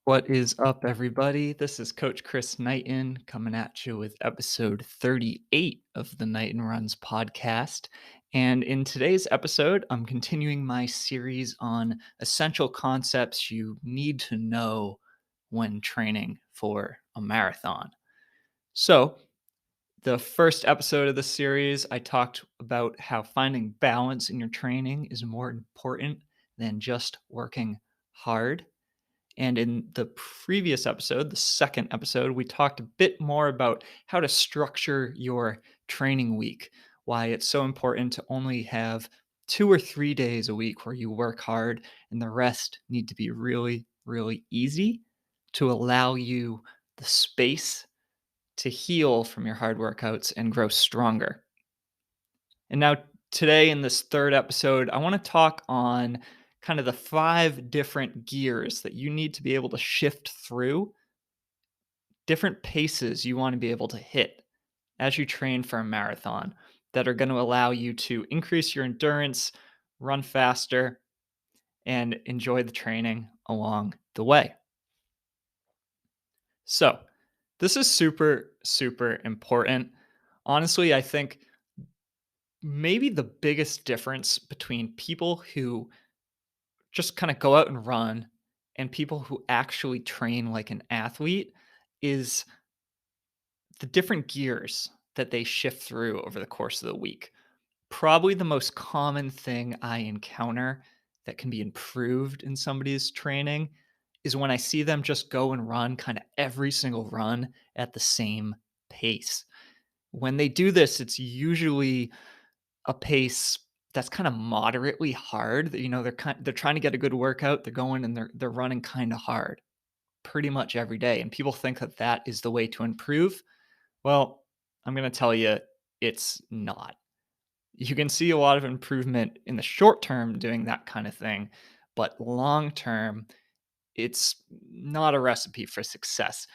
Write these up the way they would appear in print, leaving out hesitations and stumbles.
What is up, everybody? This is Coach Chris Knighton coming at you with episode 38 of the Knighton Runs Podcast. And in today's episode, I'm continuing my series on essential concepts you need to know when training for a marathon. So, the first episode of the series, I talked about how finding balance in your training is more important than just working hard. And in the previous episode, the second episode, we talked a bit more about how to structure your training week, why it's so important to only have 2 or 3 days a week where you work hard and the rest need to be really, really easy to allow you the space to heal from your hard workouts and grow stronger. And now, today in this third episode, I want to talk on kind of the 5 different gears that you need to be able to shift through, different paces you want to be able to hit as you train for a marathon that are going to allow you to increase your endurance, run faster, and enjoy the training along the way. So, this is super, super important. Honestly, I think maybe the biggest difference between people who just kind of go out and run and people who actually train like an athlete is the different gears that they shift through over the course of the week. Probably the most common thing I encounter that can be improved in somebody's training is when I see them just go and run kind of every single run at the same pace. When they do this, it's usually a pace that's kind of moderately hard. They're trying to get a good workout. They're going and they're running kind of hard pretty much every day, and people think that that is the way to improve. Well, I'm going to tell you, it's not. You can see a lot of improvement in the short term doing that kind of thing, but long term, it's not a recipe for success.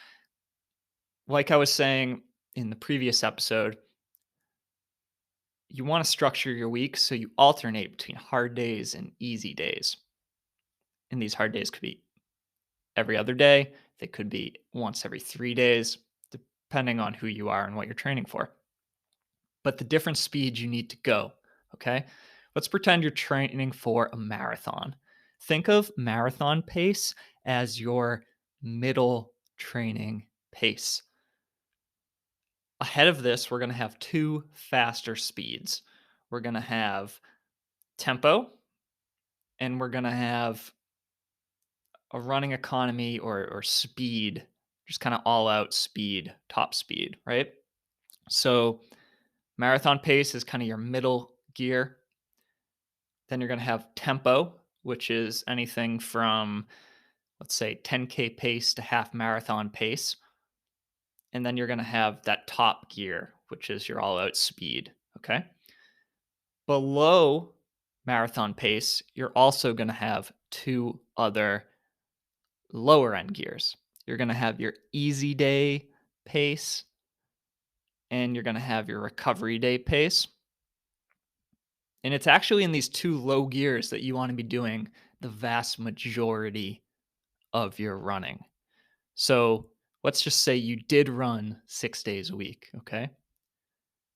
Like I was saying in the previous episode, you want to structure your week so you alternate between hard days and easy days. And these hard days could be every other day, they could be once every 3 days, depending on who you are and what you're training for. But the different speeds you need to go, okay? Let's pretend you're training for a marathon. Think of marathon pace as your middle training pace. Ahead of this, we're going to have 2 faster speeds. We're going to have tempo, and we're going to have a running economy or speed, just kind of all out speed, top speed, right? So marathon pace is kind of your middle gear. Then you're going to have tempo, which is anything from, let's say, 10K pace to half marathon pace. And then you're going to have that top gear, which is your all out speed. Okay. Below marathon pace, you're also going to have 2 other lower end gears. You're going to have your easy day pace and you're going to have your recovery day pace. And it's actually in these 2 low gears that you want to be doing the vast majority of your running. So let's just say you did run 6 days a week. Okay.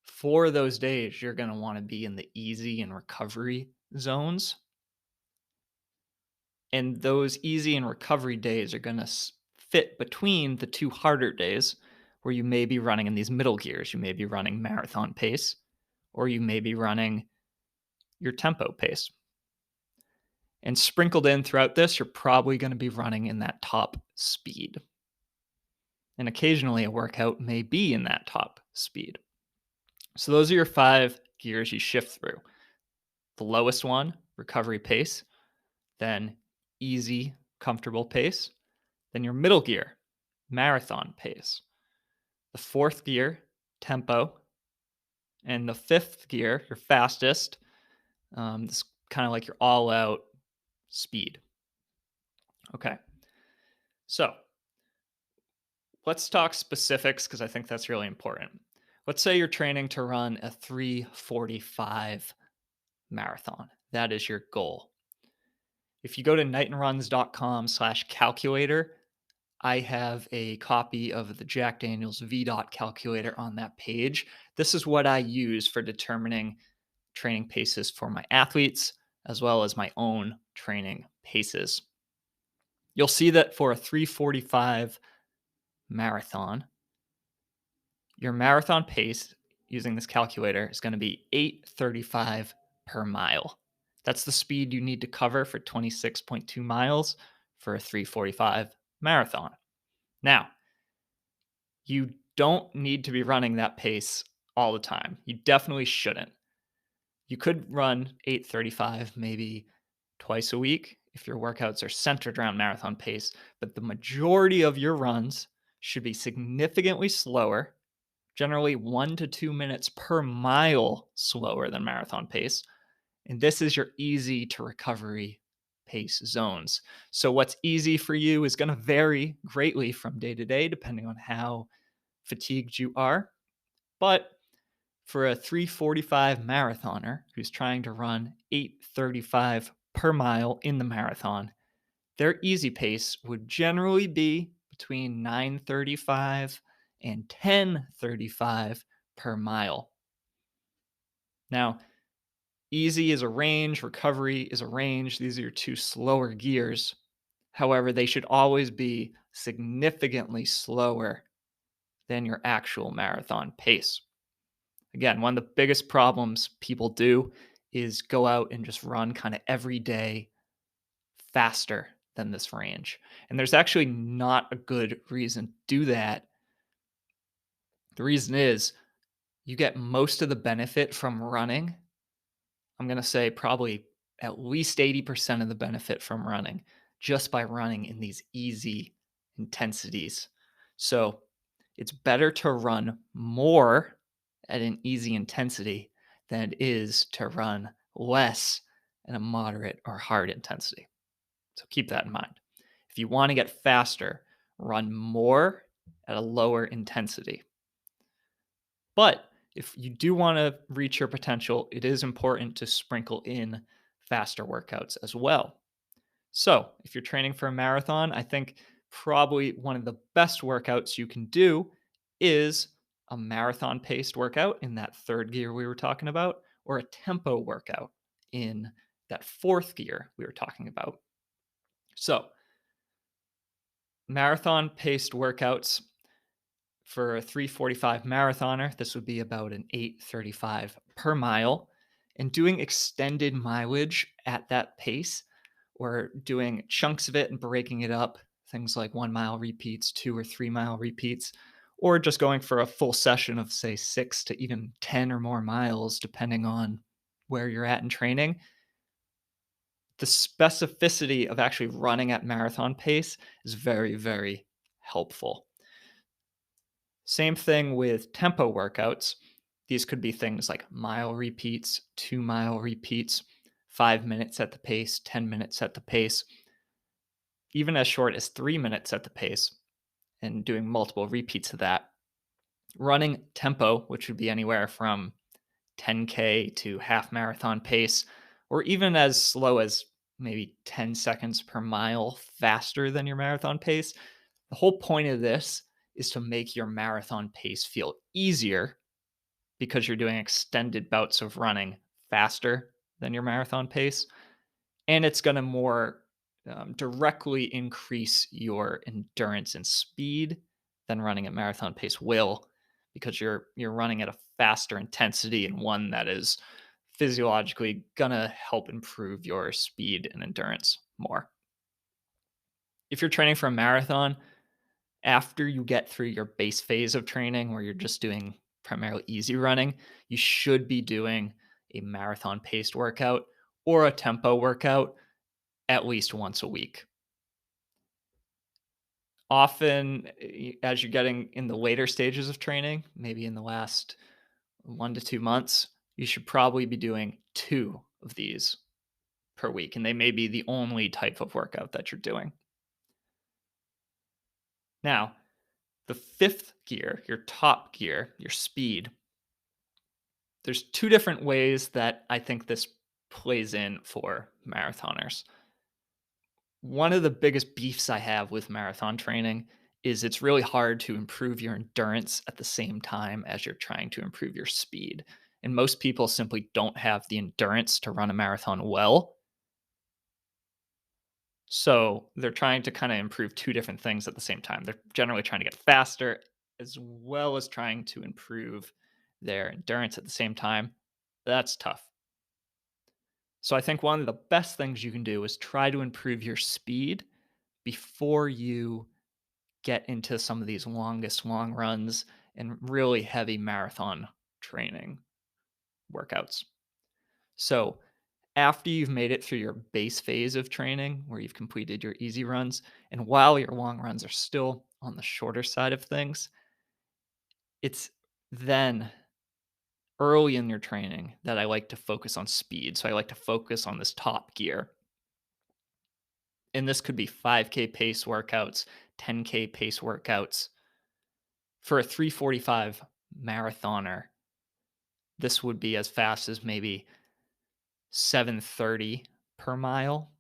For those days, you're going to want to be in the easy and recovery zones. And those easy and recovery days are going to fit between the 2 harder days where you may be running in these middle gears. You may be running marathon pace, or you may be running your tempo pace. And sprinkled in throughout this, you're probably going to be running in that top speed. And occasionally a workout may be in that top speed. So those are your 5 gears you shift through. The lowest one, recovery pace, then easy, comfortable pace, then your middle gear, marathon pace, the 4th gear, tempo, and the 5th gear, your fastest, this kind of like your all out speed. Okay. So let's talk specifics because I think that's really important. Let's say you're training to run a 3:45 marathon. That is your goal. If you go to knightonruns.com/calculator, I have a copy of the Jack Daniels VDOT calculator on that page. This is what I use for determining training paces for my athletes, as well as my own training paces. You'll see that for a 3:45 marathon, your marathon pace using this calculator is going to be 8:35 per mile. That's the speed you need to cover for 26.2 miles for a 3:45 marathon. Now, you don't need to be running that pace all the time. You definitely shouldn't. You could run 8:35 maybe twice a week if your workouts are centered around marathon pace, but the majority of your runs should be significantly slower, generally 1 to 2 minutes per mile slower than marathon pace. And this is your easy to recovery pace zones. So what's easy for you is going to vary greatly from day to day depending on how fatigued you are. But for a 3:45 marathoner who's trying to run 8:35 per mile in the marathon, their easy pace would generally be between 9:35 and 10:35 per mile. Now, easy is a range, recovery is a range. These are your two slower gears. However, they should always be significantly slower than your actual marathon pace. Again, one of the biggest problems people do is go out and just run kind of every day faster than this range. And there's actually not a good reason to do that. The reason is you get most of the benefit from running. I'm going to say probably at least 80% of the benefit from running just by running in these easy intensities. So it's better to run more at an easy intensity than it is to run less at a moderate or hard intensity. So keep that in mind. If you want to get faster, run more at a lower intensity. But if you do want to reach your potential, it is important to sprinkle in faster workouts as well. So, if you're training for a marathon, I think probably one of the best workouts you can do is a marathon paced workout in that third gear we were talking about, or a tempo workout in that fourth gear we were talking about. So, marathon paced workouts for a 3:45 marathoner, this would be about an 8:35 per mile. And doing extended mileage at that pace, or doing chunks of it and breaking it up, things like 1 mile repeats, 2 or 3 mile repeats, or just going for a full session of, say, 6 to even 10 or more miles, depending on where you're at in training. The specificity of actually running at marathon pace is very, very helpful. Same thing with tempo workouts. These could be things like mile repeats, 2 mile repeats, 5 minutes at the pace, 10 minutes at the pace, even as short as 3 minutes at the pace, and doing multiple repeats of that. Running tempo, which would be anywhere from 10K to half marathon pace, or even as slow as maybe 10 seconds per mile faster than your marathon pace. The whole point of this is to make your marathon pace feel easier because you're doing extended bouts of running faster than your marathon pace. And it's going to more directly increase your endurance and speed than running at marathon pace will, because you're running at a faster intensity and one that is physiologically going to help improve your speed and endurance more. If you're training for a marathon, after you get through your base phase of training where you're just doing primarily easy running, you should be doing a marathon paced workout or a tempo workout at least once a week. Often, as you're getting in the later stages of training, maybe in the last 1 to 2 months, you should probably be doing two of these per week, and they may be the only type of workout that you're doing. Now, the fifth gear, your top gear, your speed, there's two different ways that I think this plays in for marathoners. One of the biggest beefs I have with marathon training is it's really hard to improve your endurance at the same time as you're trying to improve your speed. And most people simply don't have the endurance to run a marathon well. So they're trying to kind of improve two different things at the same time. They're generally trying to get faster as well as trying to improve their endurance at the same time. That's tough. So I think one of the best things you can do is try to improve your speed before you get into some of these longest long runs and really heavy marathon training workouts. So, after you've made it through your base phase of training where you've completed your easy runs, and while your long runs are still on the shorter side of things, it's then early in your training that I like to focus on speed. So, I like to focus on this top gear. And this could be 5K pace workouts, 10K pace workouts. For a 3:45 marathoner, this would be as fast as maybe 7:30 per mile.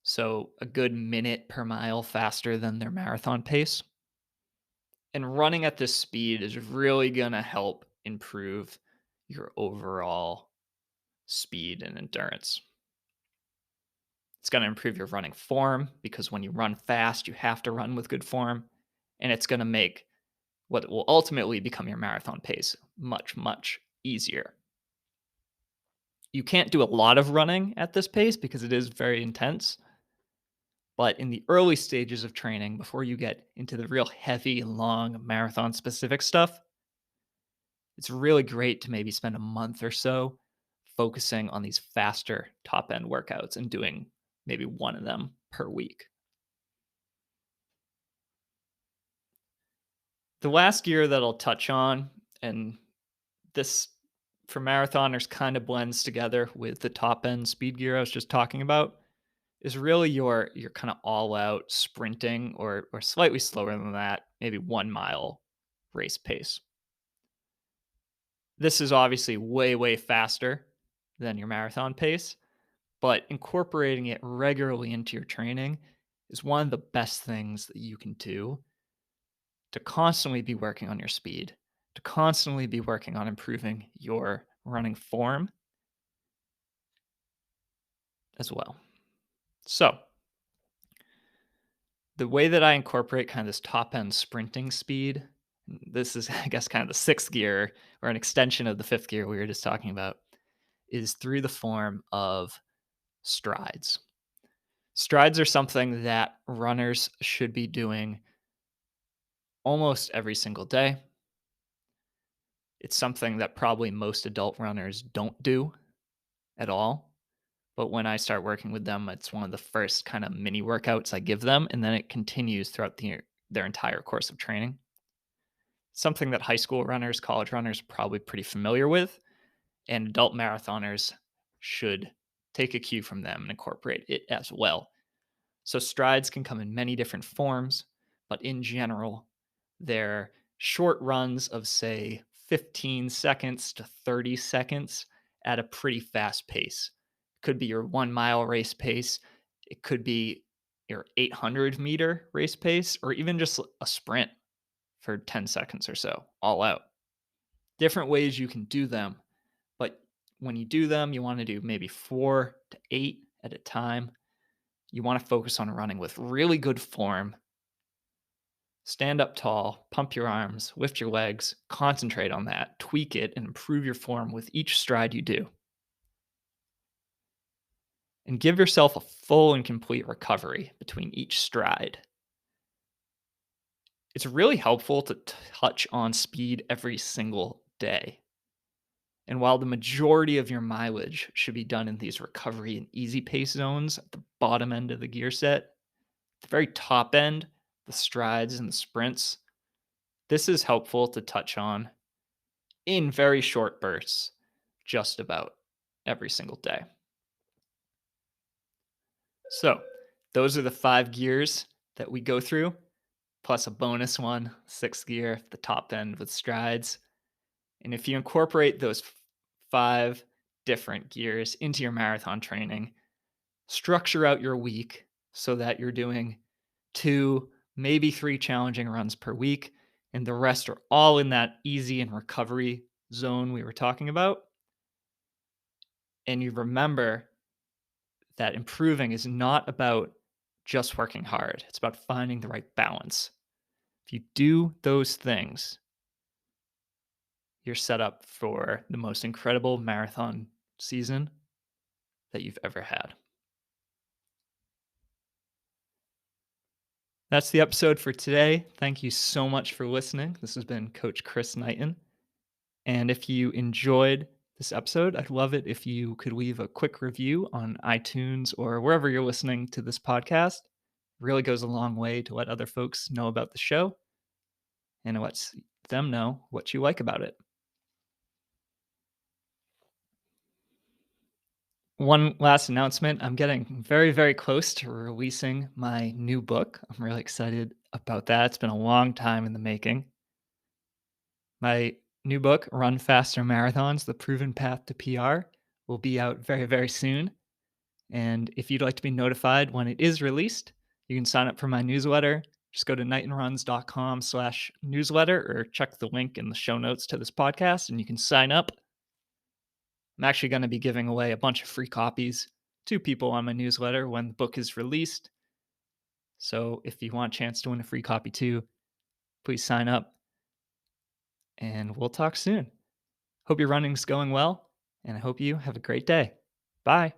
So a good minute per mile faster than their marathon pace. And running at this speed is really going to help improve your overall speed and endurance. It's going to improve your running form because when you run fast, you have to run with good form. And it's going to make what will ultimately become your marathon pace much, much easier. You can't do a lot of running at this pace because it is very intense. But in the early stages of training, before you get into the real heavy, long marathon specific stuff, it's really great to maybe spend a month or so focusing on these faster top end workouts and doing maybe one of them per week. The last gear that I'll touch on, and this for marathoners kind of blends together with the top end speed gear I was just talking about, is really your kind of all out sprinting or slightly slower than that, maybe 1 mile race pace. This is obviously way faster than your marathon pace, but incorporating it regularly into your training is one of the best things that you can do to constantly be working on your speed, to constantly be working on improving your running form as well. So, the way that I incorporate kind of this top end sprinting speed, this is, I guess, kind of the sixth gear or an extension of the fifth gear we were just talking about, is through the form of strides. Strides are something that runners should be doing almost every single day. It's something that probably most adult runners don't do at all. But when I start working with them, it's one of the first kind of mini workouts I give them. And then it continues throughout their entire course of training. Something that high school runners, college runners are probably pretty familiar with. And adult marathoners should take a cue from them and incorporate it as well. So strides can come in many different forms, but in general, they're short runs of, say, 15 seconds to 30 seconds at a pretty fast pace. It could be your 1 mile race pace, it could be your 800-meter race pace, or even just a sprint for 10 seconds or so, all out. Different ways you can do them, but when you do them, you want to do maybe 4 to 8 at a time. You want to focus on running with really good form. Stand up tall, pump your arms, lift your legs, concentrate on that, tweak it, and improve your form with each stride you do. And give yourself a full and complete recovery between each stride. It's really helpful to touch on speed every single day. And while the majority of your mileage should be done in these recovery and easy pace zones at the bottom end of the gear set, the very top end, the strides and the sprints, this is helpful to touch on in very short bursts, just about every single day. So, those are the 5 gears that we go through, plus a bonus one, sixth gear, the top end with strides. And if you incorporate those 5 different gears into your marathon training, structure out your week, so that you're doing 2, maybe 3 challenging runs per week, and the rest are all in that easy and recovery zone we were talking about. And you remember that improving is not about just working hard, it's about finding the right balance. If you do those things, you're set up for the most incredible marathon season that you've ever had. That's the episode for today. Thank you so much for listening. This has been Coach Chris Knighton. And if you enjoyed this episode, I'd love it if you could leave a quick review on iTunes or wherever you're listening to this podcast. It really goes a long way to let other folks know about the show and lets them know what you like about it. One last announcement. I'm getting very, very close to releasing my new book. I'm really excited about that. It's been a long time in the making. My new book, Run Faster Marathons: The Proven Path to PR, will be out very, very soon. And if you'd like to be notified when it is released, you can sign up for my newsletter. Just go to knightonruns.com/newsletter or check the link in the show notes to this podcast and you can sign up. I'm actually going to be giving away a bunch of free copies to people on my newsletter when the book is released. So if you want a chance to win a free copy too, please sign up and we'll talk soon. Hope your running's going well and I hope you have a great day. Bye.